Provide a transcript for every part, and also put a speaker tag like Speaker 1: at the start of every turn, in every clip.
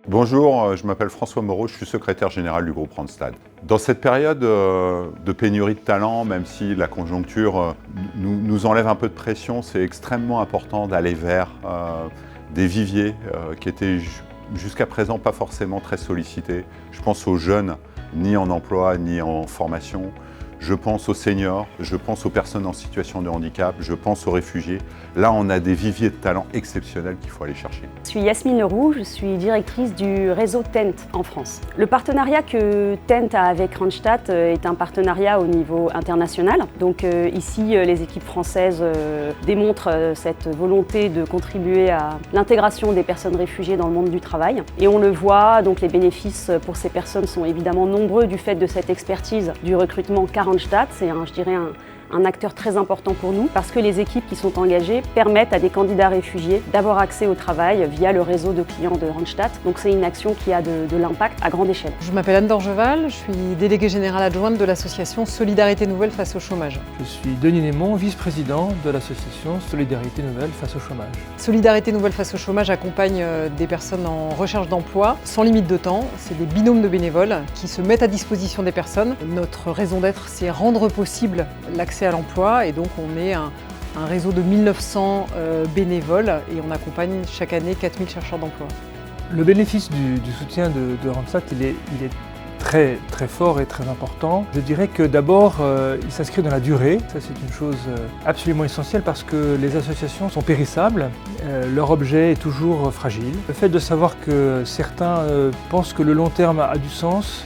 Speaker 1: Bonjour, je m'appelle François Moreau, je suis secrétaire général du groupe Randstad. Dans cette période de pénurie de talent, même si la conjoncture nous enlève un peu de pression, c'est extrêmement important d'aller vers des viviers qui étaient jusqu'à présent pas forcément très sollicités. Je pense aux jeunes, ni en emploi, ni en formation. Je pense aux seniors, je pense aux personnes en situation de handicap, je pense aux réfugiés. Là, on a des viviers de talents exceptionnels qu'il faut aller chercher.
Speaker 2: Je suis Yasmine Leroux, je suis directrice du réseau TENT en France. Le partenariat que TENT a avec Randstad est un partenariat au niveau international. Donc ici, les équipes françaises démontrent cette volonté de contribuer à l'intégration des personnes réfugiées dans le monde du travail. Et on le voit, donc les bénéfices pour ces personnes sont évidemment nombreux du fait de cette expertise du recrutement Randstad. C'est un acteur très important pour nous parce que les équipes qui sont engagées permettent à des candidats réfugiés d'avoir accès au travail via le réseau de clients de Randstad. Donc c'est une action qui a de l'impact à grande échelle.
Speaker 3: Je m'appelle Anne Dorgeval, je suis déléguée générale adjointe de l'association Solidarité Nouvelle face au chômage.
Speaker 4: Je suis Denis Némon, vice-président de l'association Solidarité Nouvelle face au chômage.
Speaker 3: Solidarité Nouvelle face au chômage accompagne des personnes en recherche d'emploi sans limite de temps. C'est des binômes de bénévoles qui se mettent à disposition des personnes. Notre raison d'être, c'est rendre possible l'accès à l'emploi et donc on est un réseau de 1900 bénévoles et on accompagne chaque année 4000 chercheurs d'emploi.
Speaker 4: Le bénéfice du soutien de Randstad, il est très fort et très important. Je dirais que d'abord, il s'inscrit dans la durée. Ça, c'est une chose absolument essentielle parce que les associations sont périssables. Leur objet est toujours fragile. Le fait de savoir que certains pensent que le long terme a du sens,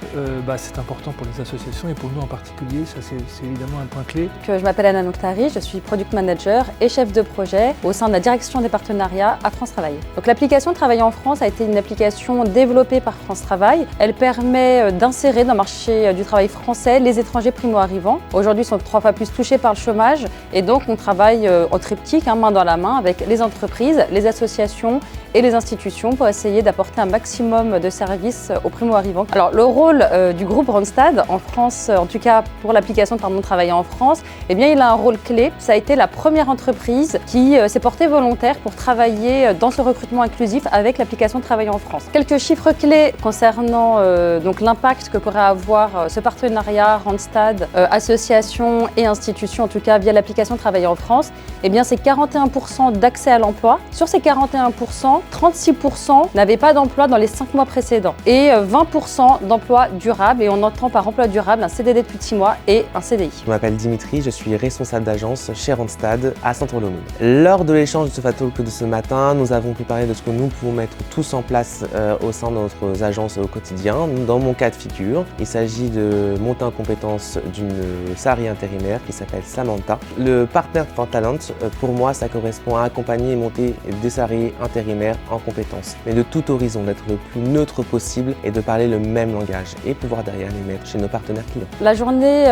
Speaker 4: c'est important pour les associations et pour nous en particulier. Ça, c'est évidemment un point clé.
Speaker 5: Je m'appelle Anna Noctari, je suis product manager et chef de projet au sein de la direction des partenariats à France Travail. Donc l'application Travailler en France a été une application développée par France Travail. Elle permet d'insérer dans le marché du travail français les étrangers primo-arrivants. Aujourd'hui, ils sont 3 fois plus touchés par le chômage et donc on travaille en triptyque, main dans la main, avec les entreprises, les associations et les institutions pour essayer d'apporter un maximum de services aux primo-arrivants. Alors le rôle du groupe Randstad en France, en tout cas pour l'application Travailler en France, eh bien il a un rôle clé. Ça a été la première entreprise qui s'est portée volontaire pour travailler dans ce recrutement inclusif avec l'application Travailler en France. Quelques chiffres clés concernant donc l'impact que pourrait avoir ce partenariat Randstad, associations et institutions, en tout cas via l'application Travailler en France, eh bien c'est 41% d'accès à l'emploi. Sur ces 41%, 36% n'avaient pas d'emploi dans les 5 mois précédents et 20% d'emplois durables, et on entend par emploi durable un CDD de plus de 6 mois et un CDI.
Speaker 6: Je m'appelle Dimitri, je suis responsable d'agence chez Randstad à Saint-Olomouc. Lors de l'échange de ce Talk de ce matin, nous avons pu parler de ce que nous pouvons mettre tous en place au sein de notre agence au quotidien. Dans mon cas de figure, il s'agit de monter en compétence d'une salariée intérimaire qui s'appelle Samantha. Le Partner for Talent, pour moi, ça correspond à accompagner et monter des salariés intérimaires en compétences, mais de tout horizon, d'être le plus neutre possible et de parler le même langage et pouvoir derrière les mettre chez nos partenaires clients.
Speaker 5: La journée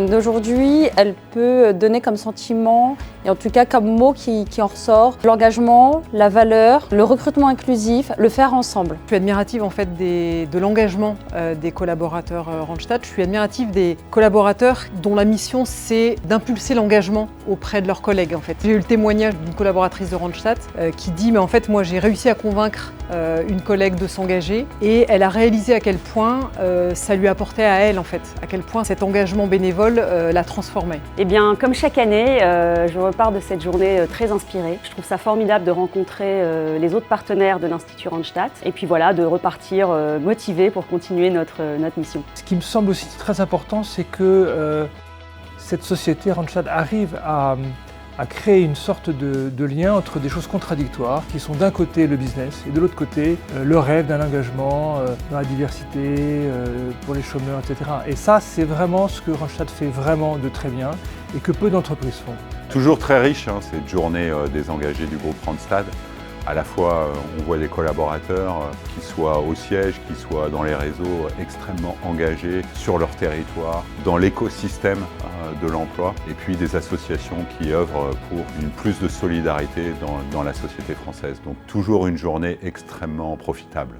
Speaker 5: d'aujourd'hui, elle peut donner comme sentiment et en tout cas comme mot qui en ressort l'engagement, la valeur, le recrutement inclusif, le faire ensemble.
Speaker 3: Je suis admirative en fait de l'engagement des collaborateurs Randstad. Je suis admirative des collaborateurs dont la mission c'est d'impulser l'engagement auprès de leurs collègues en fait. J'ai eu le témoignage d'une collaboratrice de Randstad qui dit mais en fait moi j'ai réussi à convaincre une collègue de s'engager et elle a réalisé à quel point ça lui apportait à elle en fait, à quel point cet engagement bénévole la transformait.
Speaker 2: Eh bien comme chaque année, je repars de cette journée très inspirée. Je trouve ça formidable de rencontrer les autres partenaires de l'Institut Randstad et puis voilà, de repartir motivés pour continuer notre mission.
Speaker 4: Ce qui me semble aussi très important, c'est que cette société Randstad arrive à créer une sorte de lien entre des choses contradictoires qui sont d'un côté le business et de l'autre côté le rêve d'un engagement dans la diversité, pour les chômeurs, etc. Et ça, c'est vraiment ce que Randstad fait vraiment de très bien et que peu d'entreprises font.
Speaker 1: Toujours très riche, cette journée des engagés du groupe Randstad. À la fois, on voit des collaborateurs qui soient au siège, qui soient dans les réseaux extrêmement engagés sur leur territoire, dans l'écosystème de l'emploi, et puis des associations qui œuvrent pour une plus de solidarité dans la société française. Donc toujours une journée extrêmement profitable.